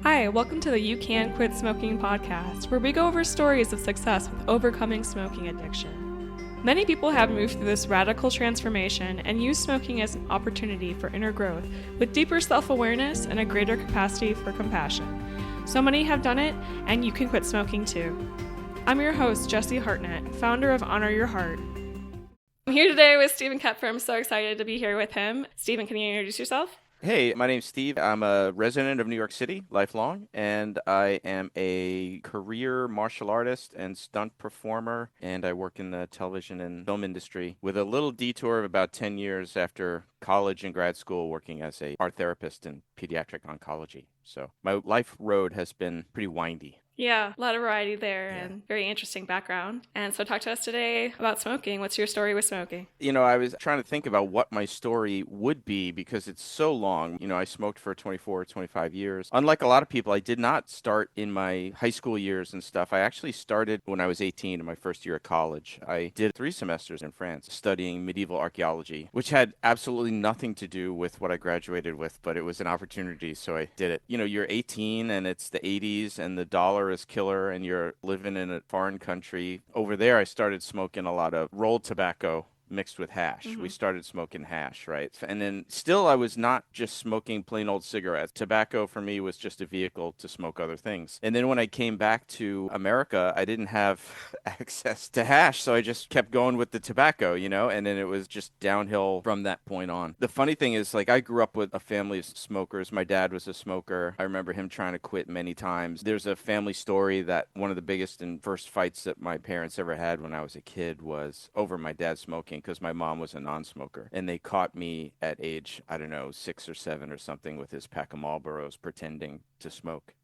Hi, welcome to the You Can Quit Smoking podcast, where we go over stories of success with overcoming smoking addiction. Many people have moved through this radical transformation and use smoking as an opportunity for inner growth, with deeper self-awareness and a greater capacity for compassion. So many have done it, and you can quit smoking too. I'm your host, Jesse Hartnett, founder of Honor Your Heart. I'm here today with Stephen Koepfer. I'm so excited to be here with him. Stephen, can you introduce yourself? Hey, my name's Steve. I'm a resident of New York City, lifelong, and I am a career martial artist and stunt performer, and I work in the television and film industry with a little detour of about 10 years after college and grad school working as a art therapist in pediatric oncology. So my life road has been pretty windy. Yeah, a lot of variety there Yeah. and very interesting background. And so talk to us today about smoking. What's your story with smoking? I was trying to think about what my story would be because it's so long. I smoked for 24, 25 years. Unlike a lot of people, I did not start in my high school years and stuff. I actually started when I was 18 in my first year of college. I did 3 semesters in France studying medieval archaeology, which had absolutely nothing to do with what I graduated with, but it was an opportunity, so I did it. You're 18 and it's the 80s and the dollar is killer and you're living in a foreign country. Over there, I started smoking a lot of rolled tobacco mixed with hash. We started smoking hash, right? And then still, I was not just smoking plain old cigarettes. Tobacco for me was just a vehicle to smoke other things. And then when I came back to America, I didn't have access to hash, so I just kept going with the tobacco, and then it was just downhill from that point on. The funny thing is, like, I grew up with a family of smokers. My dad was a smoker. I remember him trying to quit many times. There's a family story that one of the biggest and first fights that my parents ever had when I was a kid was over my dad smoking because my mom was a non-smoker. And they caught me at age, I don't know, 6 or 7 or something with his pack of Marlboros pretending to smoke.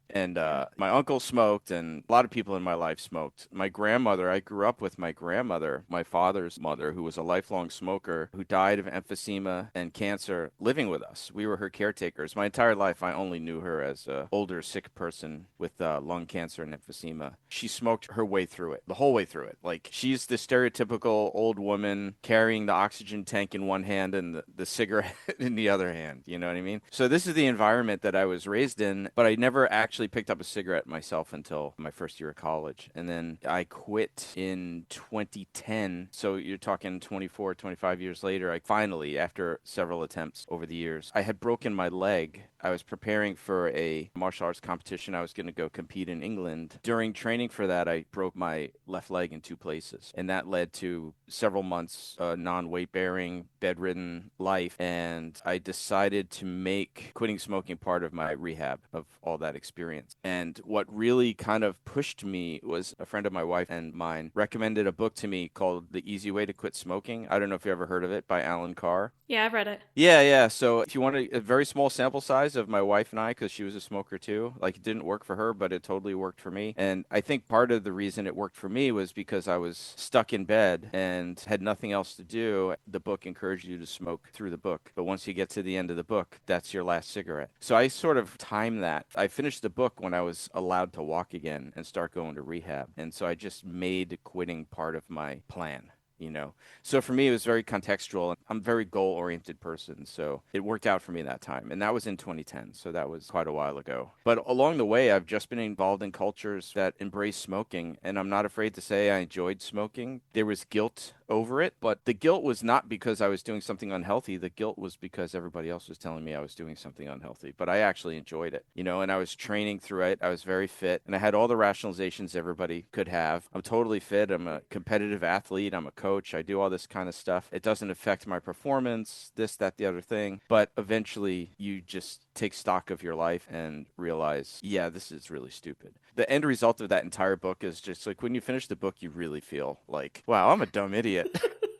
And Yeah. my uncle smoked, and a lot of people in my life smoked. My grandmother, I grew up with my grandmother, my father's mother, who was a lifelong smoker, who died of emphysema and cancer living with us. We were her caretakers. My entire life, I only knew her as an older, sick person with lung cancer and emphysema. She smoked her way through it, the whole way through it. Like, she's the stereotypical old woman carrying the oxygen tank in one hand and the cigarette in the other hand. You know what I mean? So this is the environment that I was raised in, but I never actually picked up a cigarette myself until my first year of college. And then I quit in 2010. So you're talking 24, 25 years later. I finally, after several attempts over the years, I had broken my leg. I was preparing for a martial arts competition. I was going to go compete in England. During training for that, I broke my left leg in 2 places. And that led to several months non-weight bearing, bedridden life. And I decided to make quitting smoking part of my rehab of all that experience. And what really kind of pushed me was a friend of my wife and mine recommended a book to me called The Easy Way to Quit Smoking. I don't know if you ever heard of it, by Alan Carr. Yeah, I've read it. Yeah, yeah. So if you want a very small sample size of my wife and I, because she was a smoker too, like, it didn't work for her, but it totally worked for me. And I think part of the reason it worked for me was because I was stuck in bed and had nothing else to do. The book encouraged you to smoke through the book. But once you get to the end of the book, that's your last cigarette. So I sort of timed that. I finished the book when I was allowed to walk again and start going to rehab. And so I just made quitting part of my plan. So for me, it was very contextual. I'm a very goal-oriented person, so it worked out for me that time. And that was in 2010, so that was quite a while ago. But along the way, I've just been involved in cultures that embrace smoking, and I'm not afraid to say I enjoyed smoking. There was guilt over it, but the guilt was not because I was doing something unhealthy. The guilt was because everybody else was telling me I was doing something unhealthy. But I actually enjoyed it, and I was training through it. I was very fit, and I had all the rationalizations everybody could have. I'm totally fit. I'm a competitive athlete. I'm a coach. I do all this kind of stuff. It doesn't affect my performance, this, that, the other thing. But eventually, you just take stock of your life and realize, yeah, this is really stupid. The end result of that entire book is just like when you finish the book, you really feel like, wow, I'm a dumb idiot.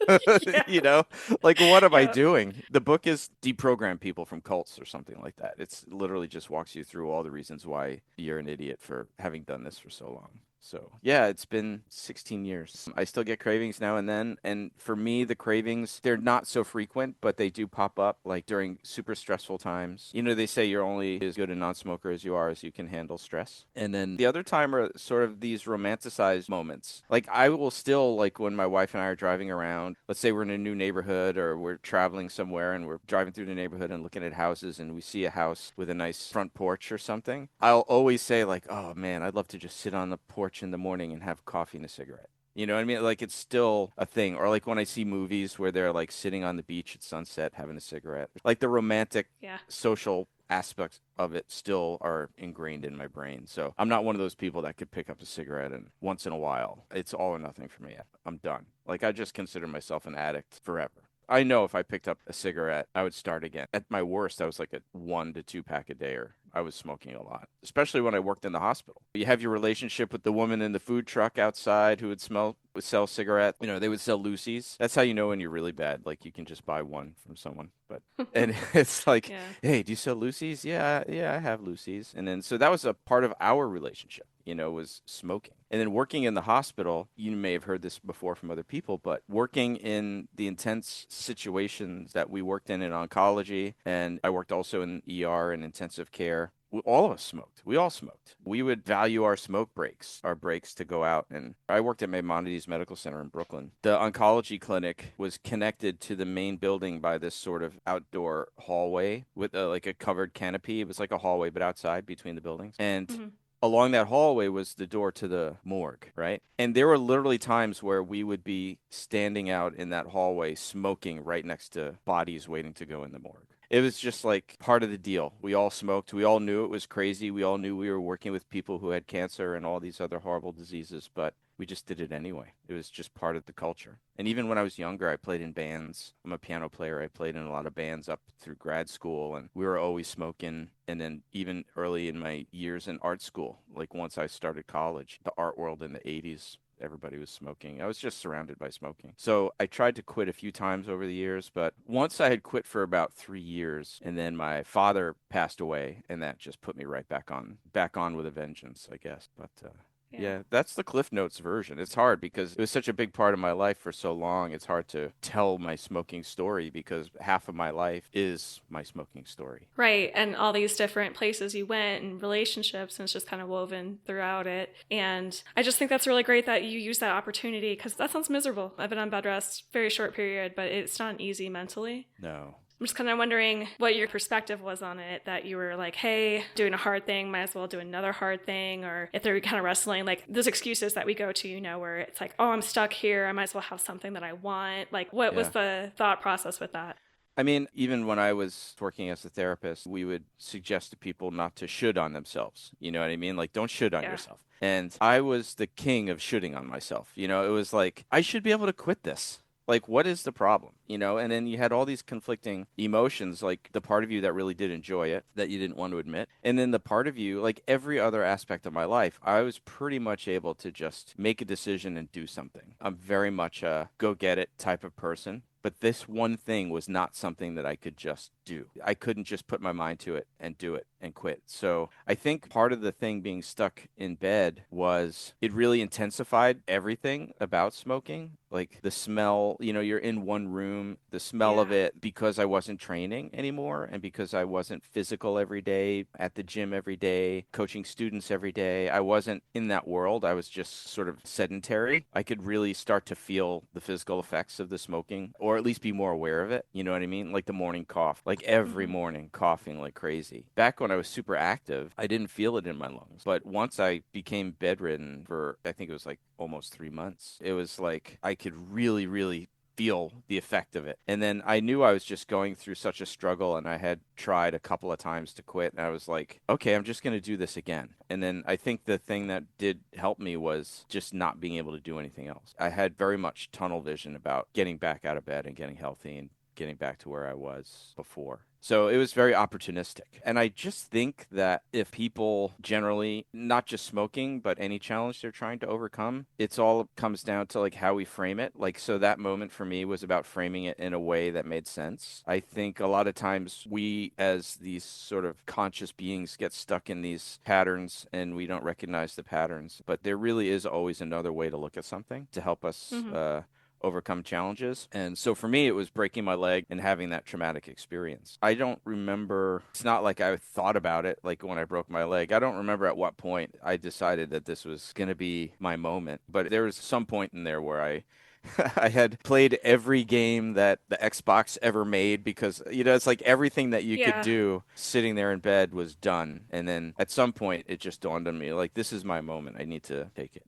Yeah. you know, like, what am I Yeah. doing? The book is Deprogram People from Cults or something like that. It's literally just walks you through all the reasons why you're an idiot for having done this for so long. So, yeah, it's been 16 years. I still get cravings now and then. And for me, the cravings, they're not so frequent, but they do pop up like during super stressful times. You know, they say you're only as good a non smoker as you are as you can handle stress. And then the other time are sort of these romanticized moments. Like, I will still, like, when my wife and I are driving around, let's say we're in a new neighborhood or we're traveling somewhere and we're driving through the neighborhood and looking at houses and we see a house with a nice front porch or something. I'll always say, like, oh man, I'd love to just sit on the porch in the morning and have coffee and a cigarette. You know what I mean? Like it's still a thing. Or like when I see movies where they're like sitting on the beach at sunset having a cigarette. Like the romantic Yeah. social aspects of it still are ingrained in my brain. So I'm not one of those people that could pick up a cigarette and once in a while. It's all or nothing for me. I'm done. Like I just consider myself an addict forever. I know if I picked up a cigarette, I would start again. At my worst, I was like a 1 to 2 pack a day, or I was smoking a lot, especially when I worked in the hospital. You have your relationship with the woman in the food truck outside who would sell cigarettes. You know, they would sell Lucy's. That's how you know when you're really bad. Like you can just buy one from someone. But and it's like, Yeah. hey, do you sell Lucy's? Yeah, yeah, I have Lucy's. And then so that was a part of our relationship, you know, was smoking. And then working in the hospital, you may have heard this before from other people, but working in the intense situations that we worked in oncology, and I worked also in ER and intensive care. All of us smoked. We all smoked. We would value our smoke breaks, our breaks to go out. And I worked at Maimonides Medical Center in Brooklyn. The oncology clinic was connected to the main building by this sort of outdoor hallway with like a covered canopy. It was like a hallway, but outside between the buildings. And Hmm. along that hallway was the door to the morgue, right? And there were literally times where we would be standing out in that hallway smoking right next to bodies waiting to go in the morgue. It was just like part of the deal. We all smoked. We all knew it was crazy. We all knew we were working with people who had cancer and all these other horrible diseases, but we just did it anyway. It was just part of the culture. And even when I was younger, I played in bands. I'm a piano player. I played in a lot of bands up through grad school, and we were always smoking. And then even early in my years in art school, like once I started college, the art world in the 80s, everybody was smoking. I was just surrounded by smoking. So I tried to quit a few times over the years, but once I had quit for about 3 years, and then my father passed away, and that just put me right back on with a vengeance, I guess. But Yeah. yeah, that's the Cliff Notes version. It's hard because it was such a big part of my life for so long. It's hard to tell my smoking story because half of my life is my smoking story. Right. And all these different places you went and relationships, and it's just kind of woven throughout it. And I just think that's really great that you use that opportunity because that sounds miserable. I've been on bed rest, very short period, but it's not easy mentally. No. I'm just kind of wondering what your perspective was on it, that you were like, hey, doing a hard thing, might as well do another hard thing. Or if they're kind of wrestling, like those excuses that we go to, you know, where it's like, oh, I'm stuck here. I might as well have something that I want. Like, what was Yeah. the thought process with that? I mean, even when I was working as a therapist, we would suggest to people not to should on themselves. You know what I mean? Like, don't should on Yeah. yourself. And I was the king of shooting on myself. You know, it was like, I should be able to quit this. Like, what is the problem? You know, and then you had all these conflicting emotions, like the part of you that really did enjoy it that you didn't want to admit. And then the part of you, like every other aspect of my life, I was pretty much able to just make a decision and do something. I'm very much a go get it type of person. But this one thing was not something that I could just do. I couldn't just put my mind to it and do it and quit. So I think part of the thing being stuck in bed was it really intensified everything about smoking. Like the smell, you know, you're in one room, the smell of Yeah. it, because I wasn't training anymore and because I wasn't physical every day, at the gym every day, coaching students every day. I wasn't in that world. I was just sort of sedentary. I could really start to feel the physical effects of the smoking or at least be more aware of it. You know what I mean? Like the morning cough, like every Hmm. morning coughing like crazy. Back when I was super active, I didn't feel it in my lungs. But once I became bedridden for, I think it was like almost 3 months, it was like I could really, really feel the effect of it. And then I knew I was just going through such a struggle and I had tried a couple of times to quit and I was like, okay, I'm just going to do this again. And then I think the thing that did help me was just not being able to do anything else. I had very much tunnel vision about getting back out of bed and getting healthy and getting back to where I was before. So it was very opportunistic. And I just think that if people generally, not just smoking, but any challenge they're trying to overcome, it's all comes down to like how we frame it. Like, so that moment for me was about framing it in a way that made sense. I think a lot of times we, as these sort of conscious beings, get stuck in these patterns and we don't recognize the patterns. But there really is always another way to look at something to help us Hmm. overcome challenges. And so for me, it was breaking my leg and having that traumatic experience. I don't remember, it's not like I thought about it like when I broke my leg. I don't remember at what point I decided that this was going to be my moment. But there was some point in there where I I had played every game that the Xbox ever made because, it's like everything that you could Yeah. do sitting there in bed was done. And then at some point, it just dawned on me, like, this is my moment. I need to take it.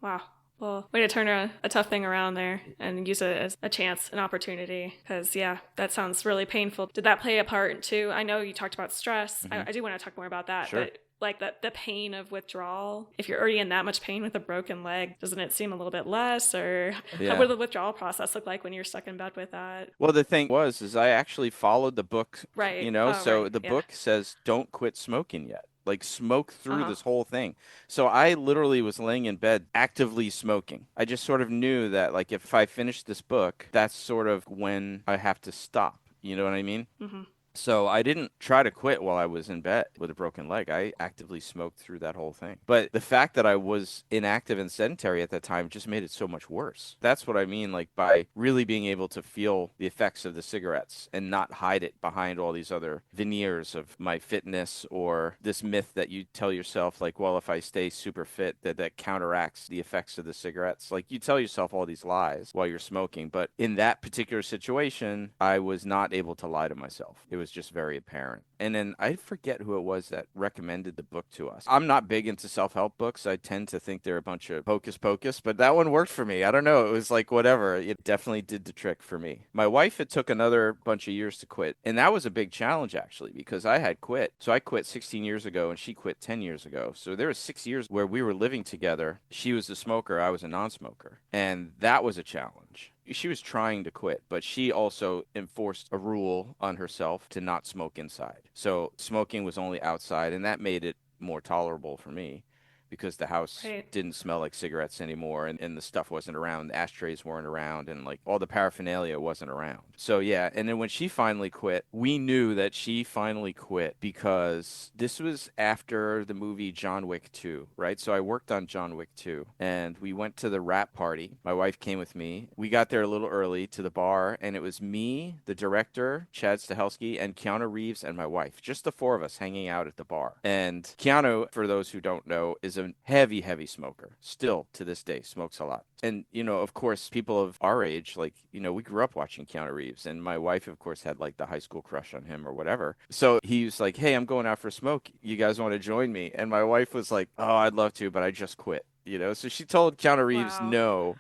Wow. Well, way to turn a tough thing around there and use it as a chance, an opportunity. Because, yeah, that sounds really painful. Did that play a part too? I know you talked about stress. Hmm. I do want to talk more about that. Sure. But like the pain of withdrawal, if you're already in that much pain with a broken leg, doesn't it seem a little bit less? Or what Yeah. did the withdrawal process look like when you're stuck in bed with that? Well, the thing was, is I actually followed the book, Right. Oh, so right. the Yeah. book says don't quit smoking yet. Like smoke Uh through huh. this whole thing. So I literally was laying in bed actively smoking. I just sort of knew that like if I finish this book, that's sort of when I have to stop. You know what I mean? Mm-hmm. So I didn't try to quit while I was in bed with a broken leg. I actively smoked through that whole thing. But the fact that I was inactive and sedentary at that time just made it so much worse. That's what I mean, like by really being able to feel the effects of the cigarettes and not hide it behind all these other veneers of my fitness or this myth that you tell yourself, like, well, if I stay super fit, that counteracts the effects of the cigarettes. Like you tell yourself all these lies while you're smoking. But in that particular situation, I was not able to lie to myself. It was just very apparent. And then I forget who it was that recommended the book to us. I'm not big into self-help books. I tend to think they're a bunch of hocus pocus, but that one worked for me. I don't know. It was like whatever. It definitely did the trick for me. My wife, it took another bunch of years to quit. And that was a big challenge actually because I had quit. So I quit 16 years ago and she quit 10 years ago. So there was 6 years where we were living together. She was a smoker, I was a non-smoker. And that was a challenge. She was trying to quit, but she also enforced a rule on herself to not smoke inside. So smoking was only outside, and that made it more tolerable for me because the house Right. didn't smell like cigarettes anymore and the stuff wasn't around, the ashtrays weren't around, and like all the paraphernalia wasn't around. So yeah, and then when she finally quit, we knew that she finally quit because this was after the movie John Wick 2, right? So I worked on John Wick 2 and we went to the wrap party. My wife came with me. We got there a little early to the bar and it was me, the director, Chad Stahelski, and Keanu Reeves and my wife, just the four of us hanging out at the bar. And Keanu, for those who don't know, is a heavy, heavy smoker. Still to this day, smokes a lot. And, of course, people of our age, like, we grew up watching Keanu Reeves. And my wife, of course, had like the high school crush on him or whatever. So he was like, hey, I'm going out for a smoke. You guys want to join me? And my wife was like, oh, I'd love to, but I just quit. So she told Keanu Reeves Wow. no.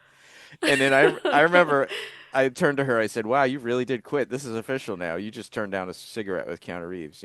And then I remember I turned to her, I said, wow, you really did quit. This is official now. You just turned down a cigarette with Keanu Reeves.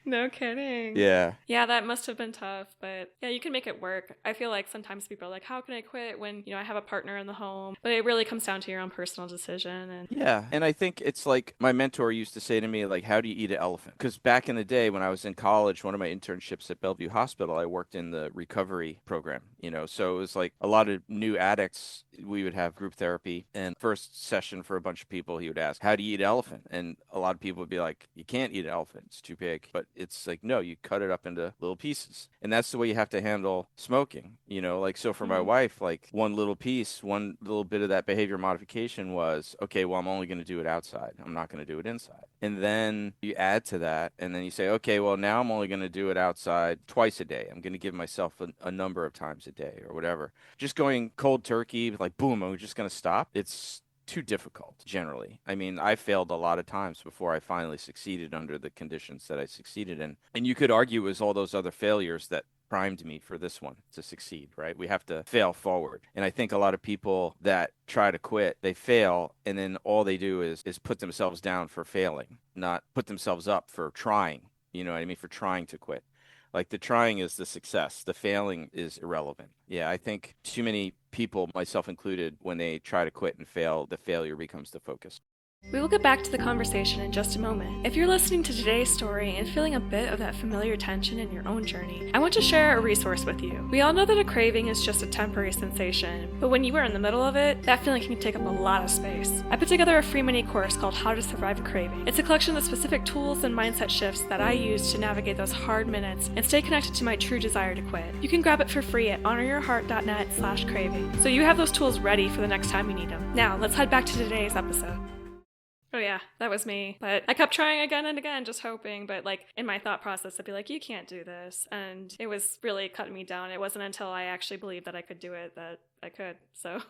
No kidding. Yeah. Yeah, that must have been tough, but yeah, you can make it work. I feel like sometimes people are like, how can I quit when, I have a partner in the home? But it really comes down to your own personal decision. And Yeah. And I think it's like my mentor used to say to me, like, how do you eat an elephant? Because back in the day when I was in college, one of my internships at Bellevue Hospital, I worked in the recovery program. So it was like a lot of new addicts. We would have group therapy. And first session for a bunch of people, he would ask, how do you eat an elephant? And a lot of people would be like, you can't eat an elephant. It's too big. But it's like, no, you cut it up into little pieces. And that's the way you have to handle smoking. Like, so for my mhm. wife, like one little piece, one little bit of that behavior modification was, okay, well, I'm only going to do it outside. I'm not going to do it inside. And then you add to that, and then you say, okay, well, now I'm only going to do it outside twice a day. I'm going to give myself a number of times a day or whatever. Just going cold turkey, like, boom, I'm just going to stop. It's too difficult generally. I mean, I failed a lot of times before I finally succeeded under the conditions that I succeeded in. And you could argue it was all those other failures that primed me for this one to succeed, right? We have to fail forward. And I think a lot of people that try to quit, they fail and then all they do is put themselves down for failing, not put themselves up for trying. You know what I mean? For trying to quit. Like the trying is the success. The failing is irrelevant. Yeah, I think too many people, myself included, when they try to quit and fail, the failure becomes the focus. We will get back to the conversation in just a moment. If you're listening to today's story and feeling a bit of that familiar tension in your own journey, I want to share a resource with you. We all know that a craving is just a temporary sensation, but when you are in the middle of it, that feeling can take up a lot of space. I put together a free mini course called How to Survive a Craving. It's a collection of specific tools and mindset shifts that I use to navigate those hard minutes and stay connected to my true desire to quit. You can grab it for free at honoryourheart.net/craving, so you have those tools ready for the next time you need them. Now, let's head back to today's episode. Oh yeah, that was me. But I kept trying again and again, just hoping. But like in my thought process, I'd be like, you can't do this. And it was really cutting me down. It wasn't until I actually believed that I could do it that I could. So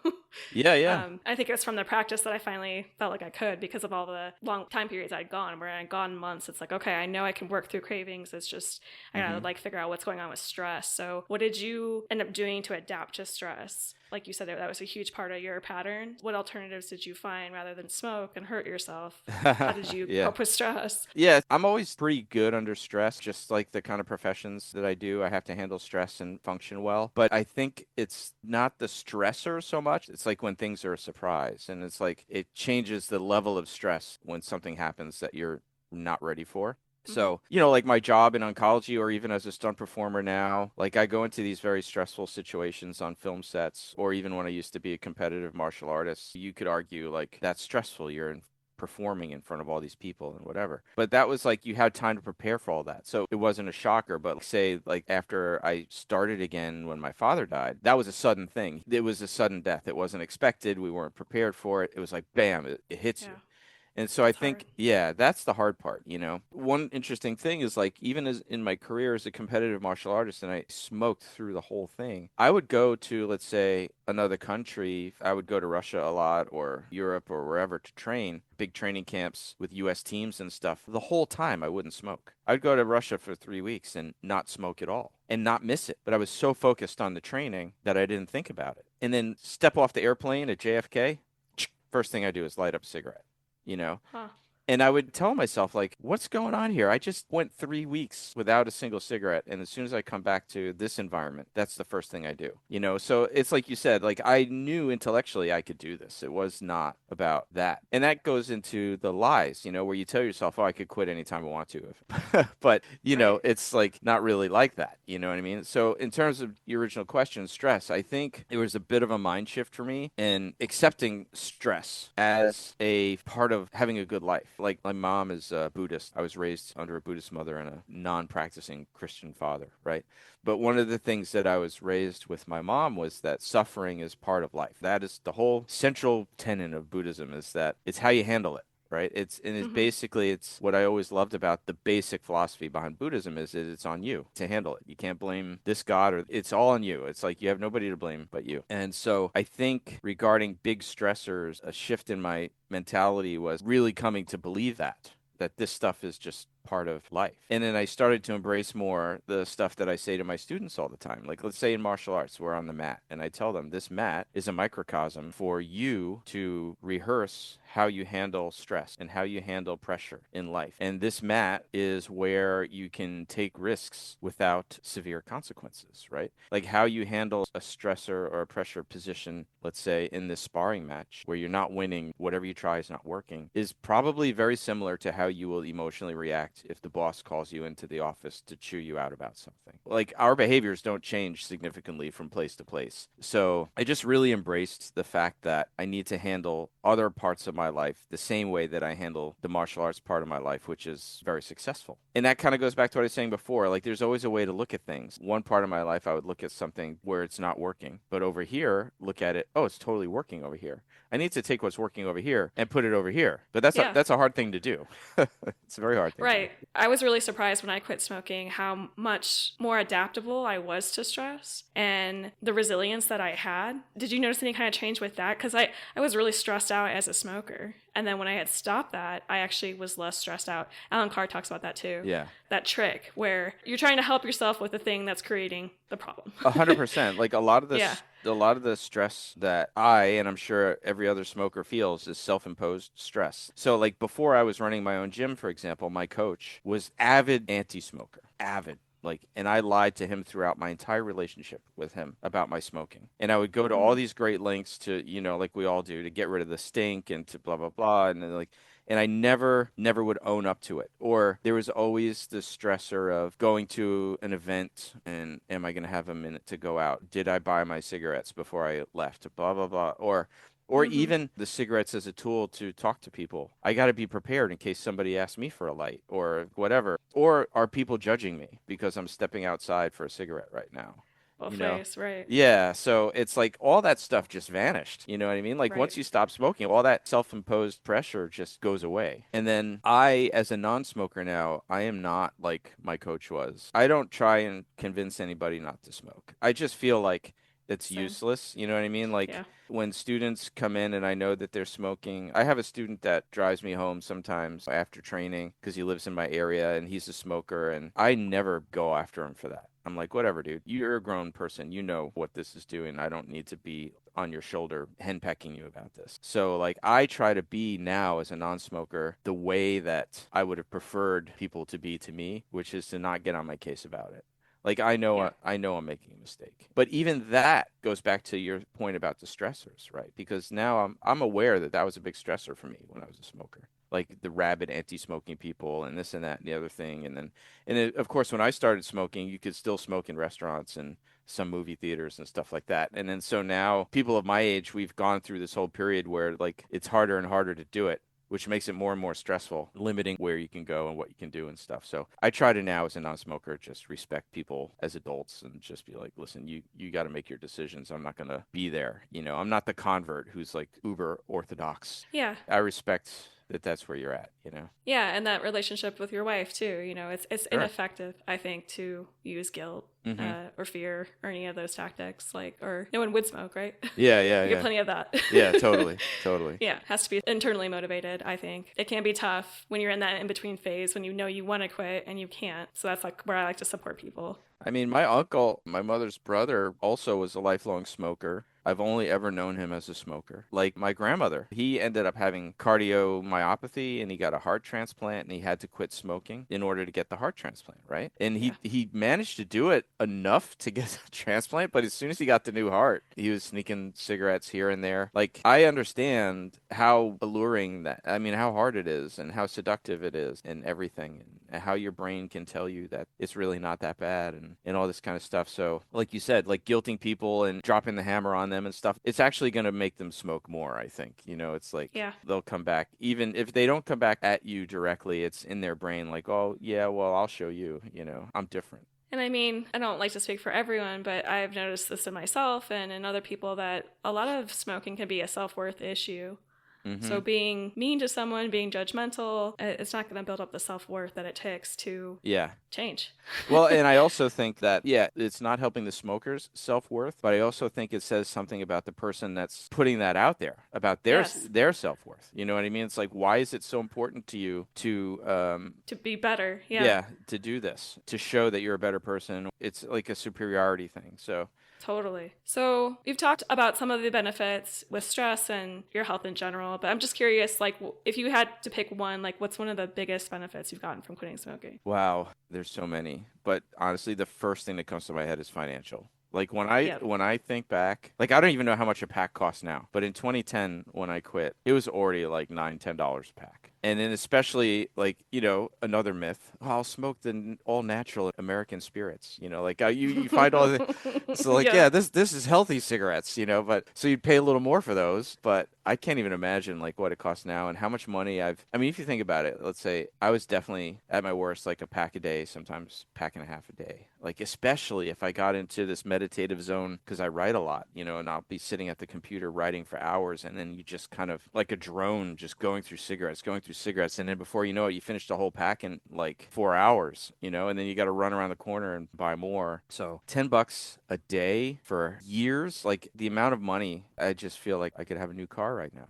Yeah. I think it was from the practice that I finally felt like I could, because of all the long time periods I'd gone, where I'd gone months. It's like, okay, I know I can work through cravings. It's just, I gotta like figure out what's going on with stress. So what did you end up doing to adapt to stress? Like you said, that was a huge part of your pattern. What alternatives did you find rather than smoke and hurt yourself? How did you Yeah. cope with stress? Yeah, I'm always pretty good under stress, just like the kind of professions that I do. I have to handle stress and function well. But I think it's not the stressor so much. It's like when things are a surprise, and it's like it changes the level of stress when something happens that you're not ready for. So, like my job in oncology, or even as a stunt performer now, like I go into these very stressful situations on film sets, or even when I used to be a competitive martial artist. You could argue like that's stressful. You're in performing in front of all these people and whatever. But that was like you had time to prepare for all that. So it wasn't a shocker. But say like after I started again when my father died, that was a sudden thing. It was a sudden death. It wasn't expected. We weren't prepared for it. It was like bam, it hits you. Yeah, And so I that's hard. think, yeah, that's the hard part. One interesting thing is like even as in my career as a competitive martial artist, and I smoked through the whole thing. I would go to, let's say, another country. I would go to Russia a lot, or Europe, or wherever to train, big training camps with US teams and stuff. The whole time I wouldn't smoke. I'd go to Russia for 3 weeks and not smoke at all and not miss it. But I was so focused on the training that I didn't think about it. And then step off the airplane at JFK, first thing I do is light up a cigarette you know Huh. and I would tell myself, like, what's going on here? I just went 3 weeks without a single cigarette. And as soon as I come back to this environment, that's the first thing I do. So it's like you said, like, I knew intellectually I could do this. It was not about that. And that goes into the lies, where you tell yourself, oh, I could quit anytime I want to. But, Right. it's like not really like that. You know what I mean? So in terms of your original question, stress, I think it was a bit of a mind shift for me in accepting stress as a part of having a good life. Like my mom is a Buddhist. I was raised under a Buddhist mother and a non-practicing Christian father, right? But one of the things that I was raised with my mom was that suffering is part of life. That is the whole central tenet of Buddhism, is that it's how you handle it. Right. It's Mm-hmm. basically, it's what I always loved about the basic philosophy behind Buddhism is that it's on you to handle it. You can't blame this God, or it's all on you. It's like you have nobody to blame but you. And so I think regarding big stressors, a shift in my mentality was really coming to believe that this stuff is just part of life. And then I started to embrace more the stuff that I say to my students all the time. Like, let's say in martial arts, we're on the mat, and I tell them this mat is a microcosm for you to rehearse how you handle stress and how you handle pressure in life. And this mat is where you can take risks without severe consequences, right? Like how you handle a stressor or a pressure position, let's say in this sparring match where you're not winning, whatever you try is not working, is probably very similar to how you will emotionally react if the boss calls you into the office to chew you out about something. Like our behaviors don't change significantly from place to place. So I just really embraced the fact that I need to handle other parts of my life the same way that I handle the martial arts part of my life, which is very successful. And that kind of goes back to what I was saying before. Like there's always a way to look at things. One part of my life, I would look at something where it's not working, but over here, look at it, oh, it's totally working over here. I need to take what's working over here and put it over here. But that's a, Yeah. that's a hard thing to do. It's a very hard thing to do. Right. I was really surprised when I quit smoking how much more adaptable I was to stress and the resilience that I had. Did you notice any kind of change with that? Because I was really stressed out as a smoker. And then when I had stopped that, I actually was less stressed out. Alan Carr talks about that too. Yeah. That trick where you're trying to help yourself with the thing that's creating the problem. 100%. Like a lot of Yeah. this, a lot of the stress that I, and I'm sure every other smoker feels, is self-imposed stress. So like before I was running my own gym, for example, my coach was avid anti-smoker, avid. Like, and I lied to him throughout my entire relationship with him about my smoking. And I would go to all Mm. these great lengths to, like we all do, to get rid of the stink and to blah, blah, blah. And then like, and I never would own up to it. Or there was always the stressor of going to an event and am I going to have a minute to go out? Did I buy my cigarettes before I left? Blah, blah, blah. Or Hmm. even the cigarettes as a tool to talk to people. I got to be prepared in case somebody asks me for a light or whatever. Or are people judging me because I'm stepping outside for a cigarette right now? You Both know? ways, right? Yeah, so it's like all that stuff just vanished. You know what I mean? Like Right. once you stop smoking, all that self-imposed pressure just goes away. And then I, as a non-smoker now, I am not like my coach was. I don't try and convince anybody not to smoke. I just feel like it's Same. useless. You know what I mean? Like Yeah. when students come in and I know that they're smoking, I have a student that drives me home sometimes after training because he lives in my area and he's a smoker, and I never go after him for that. I'm like, whatever, dude. You're a grown person. You know what this is doing. I don't need to be on your shoulder henpecking you about this. So like I try to be now as a non-smoker the way that I would have preferred people to be to me, which is to not get on my case about it. Like Yeah. I know I'm making a mistake. But even that goes back to your point about the stressors, right? Because now I'm aware that that was a big stressor for me when I was a smoker. Like the rabid anti-smoking people and this and that and the other thing. Of course, when I started smoking, you could still smoke in restaurants and some movie theaters and stuff like that. And then so now people of my age, we've gone through this whole period where like it's harder and harder to do it, which makes it more and more stressful, limiting where you can go and what you can do and stuff. So I try to now, as a non-smoker, just respect people as adults and just be like, listen, you got to make your decisions. I'm not going to be there. I'm not the convert who's like uber orthodox. Yeah. I respect that that's where you're at. Yeah, and that relationship with your wife too. It's Sure. ineffective, I think, to use guilt Mm-hmm. or fear or any of those tactics. Like, or no one would smoke, right? Yeah, yeah, We get yeah. plenty of that. Yeah, totally, totally. Yeah, has to be internally motivated, I think. It can be tough when you're in that in between phase when you know you want to quit and you can't. So that's like where I like to support people. I mean, my uncle, my mother's brother, also was a lifelong smoker. I've only ever known him as a smoker. Like my grandmother, he ended up having cardiomyopathy and he got a heart transplant and he had to quit smoking in order to get the heart transplant, right? And Yeah. he managed to do it enough to get a transplant, but as soon as he got the new heart, he was sneaking cigarettes here and there. Like I understand how alluring that, I mean, how hard it is and how seductive it is and everything, and how your brain can tell you that it's really not that bad and all this kind of stuff. So, like you said, like guilting people and dropping the hammer on them and stuff, it's actually going to make them smoke more, I think. It's like Yeah. they'll come back. Even if they don't come back at you directly, it's in their brain like, oh, yeah, well, I'll show you, I'm different. And I mean, I don't like to speak for everyone, but I've noticed this in myself and in other people that a lot of smoking can be a self worth issue. Mm-hmm. So being mean to someone, being judgmental, it's not going to build up the self worth that it takes to Yeah. change. Well, and I also think that, yeah, it's not helping the smoker's self-worth, but I also think it says something about the person that's putting that out there, about Yes. their self-worth. You know what I mean? It's like, why is it so important to you to, To be better. Yeah. yeah, to do this, to show that you're a better person? It's like a superiority thing. So, Totally. So, you've talked about some of the benefits with stress and your health in general, but I'm just curious, like, if you had to pick one, like, what's one of the biggest benefits you've gotten from quitting smoking? wow, there's so many. But honestly, the first thing that comes to my head is financial. Like when I Yep. when I think back, like I don't even know how much a pack costs now. But in 2010, when I quit, it was already like $9, $10 a pack. And then especially like another myth. Oh, I'll smoke the all natural American spirits. Like you find all the so like Yeah. yeah, this is healthy cigarettes. But so you'd pay a little more for those. But I can't even imagine like what it costs now and how much money I mean, if you think about it, let's say I was definitely at my worst like a pack a day, sometimes pack and a half a day. Like especially if I got into this meditative zone because I write a lot, and I'll be sitting at the computer writing for hours, and then you just kind of like a drone just going through cigarettes, and then before you know it, you finish the whole pack in like 4 hours, and then you got to run around the corner and buy more. So $10 a day for years, like the amount of money, I just feel like I could have a new car right now.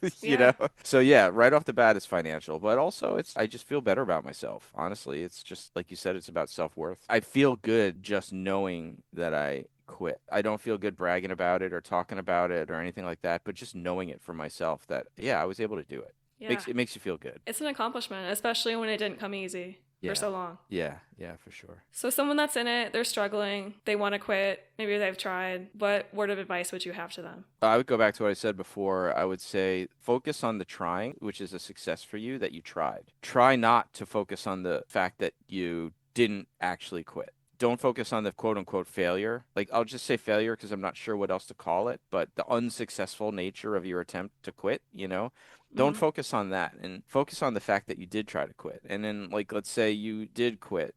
you Yeah. know so yeah, right off the bat it's financial, but also I just feel better about myself. Honestly, it's just like you said, it's about self-worth. I feel good just knowing that I quit. I don't feel good bragging about it or talking about it or anything like that, but just knowing it for myself that yeah, I was able to do it Yeah. makes you feel good. It's an accomplishment, especially when it didn't come easy. for Yeah. so long. Yeah. Yeah, for sure. So someone that's in it, they're struggling, they want to quit, maybe they've tried. What word of advice would you have to them? I would go back to what I said before. I would say focus on the trying, which is a success for you that you tried. Try not to focus on the fact that you didn't actually quit. Don't focus on the quote unquote failure. Like, I'll just say failure because I'm not sure what else to call it, but the unsuccessful nature of your attempt to quit, don't Mm-hmm. focus on that and focus on the fact that you did try to quit. And then, like, let's say you did quit,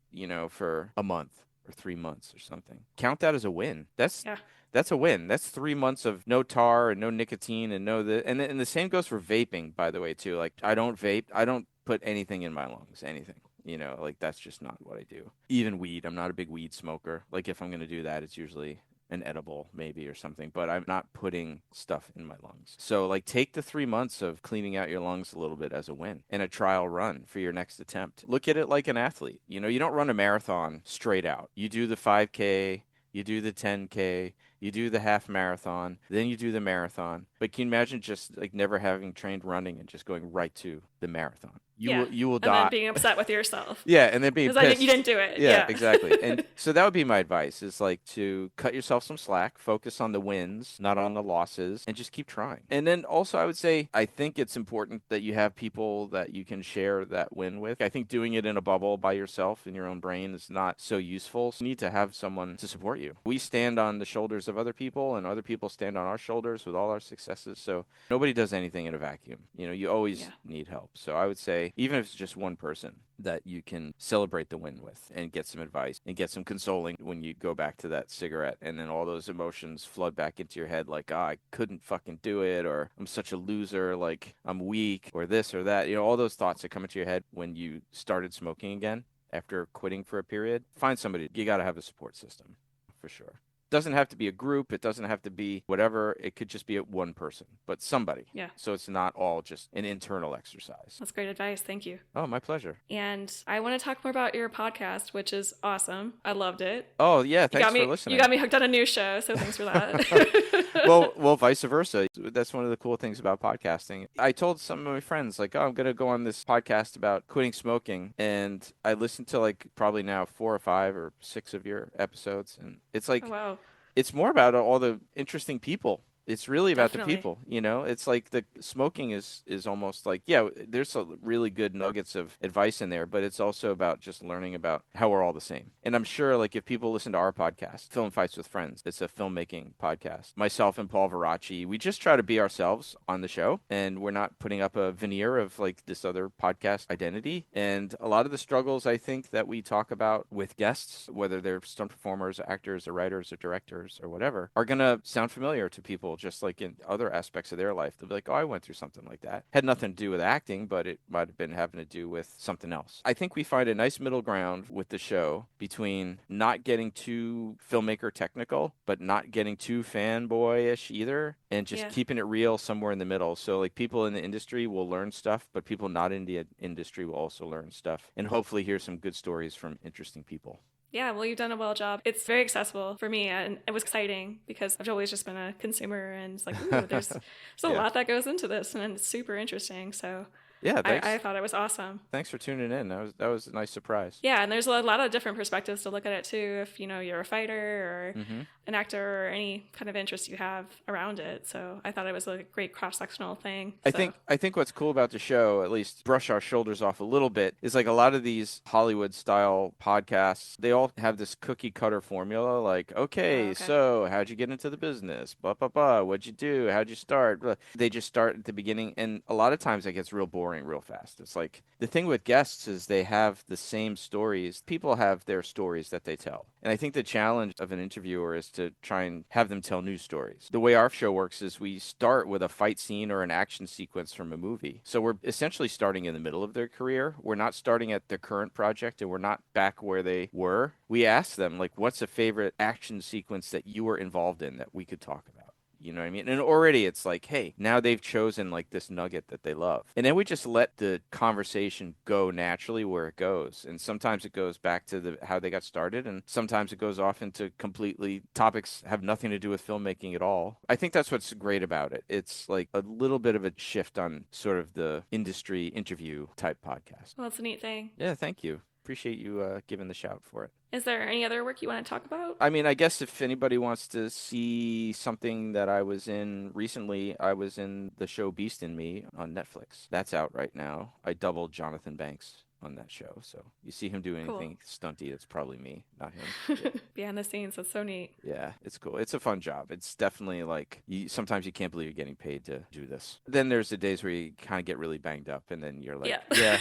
for a month or 3 months or something. Count that as a win. Yeah. That's a win. That's 3 months of no tar and no nicotine and and the same goes for vaping, by the way, too. Like, I don't vape. I don't put anything in my lungs, anything. Like, that's just not what I do. Even weed. I'm not a big weed smoker. Like, if I'm gonna do that, it's usually an edible maybe or something, but I'm not putting stuff in my lungs. So, like, take the 3 months of cleaning out your lungs a little bit as a win and a trial run for your next attempt. Look at it like an athlete. You don't run a marathon straight out. You do the 5K, you do the 10K, you do the half marathon, then you do the marathon. But can you imagine just like never having trained running and just going right to the marathon? You Yeah. will you will And then die. being upset with yourself. Yeah, and then being Because you pissed. didn't do it. Yeah, Yeah. exactly. And so that would be my advice is like to cut yourself some slack, focus on the wins, not on the losses, and just keep trying. And then also I would say I think it's important that you have people that you can share that win with. I think doing it in a bubble by yourself in your own brain is not so useful. So you need to have someone to support you. We stand on the shoulders of other people and other people stand on our shoulders with all our successes. So nobody does anything in a vacuum. You always Yeah. need help. So I would say even if it's just one person that you can celebrate the win with and get some advice and get some consoling when you go back to that cigarette and then all those emotions flood back into your head like, I couldn't fucking do it, or I'm such a loser, like I'm weak, or this or that. All those thoughts that come into your head when you started smoking again after quitting for a period. Find somebody. You got to have a support system for sure. Doesn't have to be a group. It doesn't have to be whatever. It could just be one person, but somebody. Yeah. So it's not all just an internal exercise. That's great advice. Thank you. Oh, my pleasure. And I want to talk more about your podcast, which is awesome. I loved it. Oh, yeah. Thanks for You listening. got me hooked on a new show, so thanks for that. Well, vice versa. That's one of the cool things about podcasting. I told some of my friends, like, oh, I'm going to go on this podcast about quitting smoking. And I listened to, like, probably now 4 or 5 or 6 of your episodes. And it's like, Oh, wow. it's more about all the interesting people. It's really about the Definitely. people, It's like the smoking is almost like, yeah, there's some really good nuggets of advice in there, but it's also about just learning about how we're all the same. And I'm sure, like, if people listen to our podcast, Film Fights with Friends, it's a filmmaking podcast. Myself and Paul Veracci, we just try to be ourselves on the show, and we're not putting up a veneer of like this other podcast identity. And a lot of the struggles I think that we talk about with guests, whether they're stunt performers, actors, or writers, or directors, or whatever, are gonna sound familiar to people just like in other aspects of their life. They'll be like, oh, I went through something like that. Had nothing to do with acting, but it might have been having to do with something else. I think we find a nice middle ground with the show between not getting too filmmaker technical, but not getting too fanboyish either, and just Yeah. keeping it real somewhere in the middle. So, like, people in the industry will learn stuff, but people not in the industry will also learn stuff and hopefully hear some good stories from interesting people. Yeah, well, you've done a well job. It's very accessible for me, and it was exciting because I've always just been a consumer, and it's like, ooh, there's a Yeah. lot that goes into this, and it's super interesting. So Yeah, I thanks. thought it was awesome. Thanks for tuning in. That was a nice surprise. Yeah, and there's a lot of different perspectives to look at it too. If you're a fighter or Mm-hmm. an actor or any kind of interest you have around it, so I thought it was a great cross sectional thing. I think what's cool about the show, at least brush our shoulders off a little bit, is like a lot of these Hollywood style podcasts, they all have this cookie cutter formula like, okay, Okay. so how'd you get into the business? Blah blah blah. What'd you do? How'd you start? Blah. They just start at the beginning, and a lot of times it gets real boring real fast. It's like the thing with guests is they have the same stories. People have their stories that they tell. And I think the challenge of an interviewer is to try and have them tell new stories. The way our show works is we start with a fight scene or an action sequence from a movie. So we're essentially starting in the middle of their career. We're not starting at their current project and we're not back where they were. We ask them, like, what's a favorite action sequence that you were involved in that we could talk about? You know what I mean? And already it's like, hey, now they've chosen like this nugget that they love. And then we just let the conversation go naturally where it goes. And sometimes it goes back to how they got started. And sometimes it goes off into completely topics have nothing to do with filmmaking at all. I think that's what's great about it. It's like a little bit of a shift on sort of the industry interview type podcast. Well, it's a neat thing. Yeah, thank you. Appreciate you giving the shout for it. Is there any other work you want to talk about? I mean, I guess if anybody wants to see something that I was in recently, I was in the show Beast in Me on Netflix. That's out right now. I doubled Jonathan Banks on that show. So you see him do anything stunty, it's probably me, not him. Yeah. Behind the scenes, that's so neat. Yeah, it's cool. It's a fun job. It's definitely like sometimes you can't believe you're getting paid to do this. Then there's the days where you kind of get really banged up, and then you're like, yeah.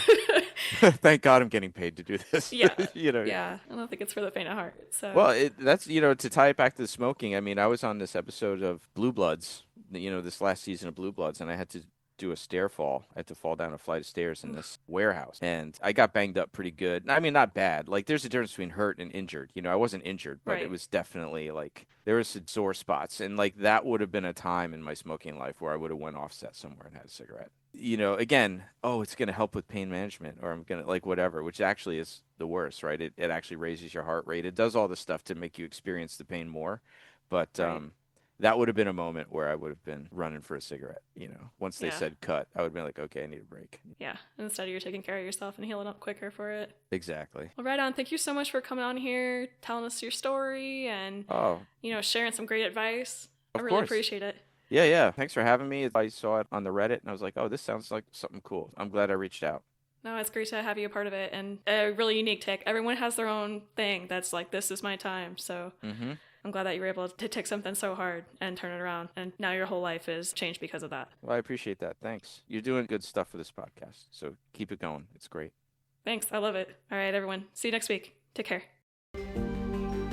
Thank God I'm getting paid to do this. Yeah. You know. Yeah. I don't think it's for the faint of heart. So. Well, that's to tie it back to the smoking. I mean, I was on this episode of Blue Bloods, this last season of Blue Bloods, and I had to do a stair fall. I had to fall down a flight of stairs in this warehouse, and I got banged up pretty good. I mean, not bad. Like, there's a difference between hurt and injured. I wasn't injured, but it was definitely like there was some sore spots, and like that would have been a time in my smoking life where I would have went offset somewhere and had a cigarette. Again, it's going to help with pain management, or I'm going to like whatever, which actually is the worst, right? It actually raises your heart rate. It does all the stuff to make you experience the pain more, but that would have been a moment where I would have been running for a cigarette. Once they said cut, I would have been like, okay, I need a break. Yeah. Instead, you're taking care of yourself and healing up quicker for it. Exactly. Well, right on. Thank you so much for coming on here, telling us your story, and sharing some great advice. I really appreciate it. Yeah. Thanks for having me. I saw it on the Reddit, and I was like, oh, this sounds like something cool. I'm glad I reached out. No, it's great to have you a part of it, and a really unique take. Everyone has their own thing that's like, this is my time. So I'm glad that you were able to take something so hard and turn it around, and now your whole life is changed because of that. Well, I appreciate that. Thanks. You're doing good stuff for this podcast, so keep it going. It's great. Thanks. I love it. All right, everyone. See you next week. Take care.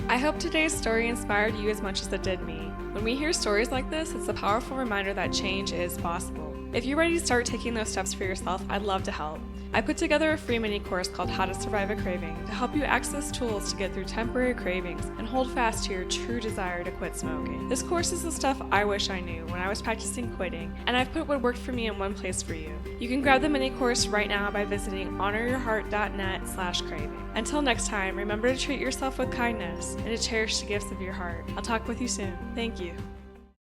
I hope today's story inspired you as much as it did me. When we hear stories like this, it's a powerful reminder that change is possible. If you're ready to start taking those steps for yourself, I'd love to help. I put together a free mini course called How to Survive a Craving to help you access tools to get through temporary cravings and hold fast to your true desire to quit smoking. This course is the stuff I wish I knew when I was practicing quitting, and I've put what worked for me in one place for you. You can grab the mini course right now by visiting honoryourheart.net/craving. Until next time, remember to treat yourself with kindness and to cherish the gifts of your heart. I'll talk with you soon. Thank you.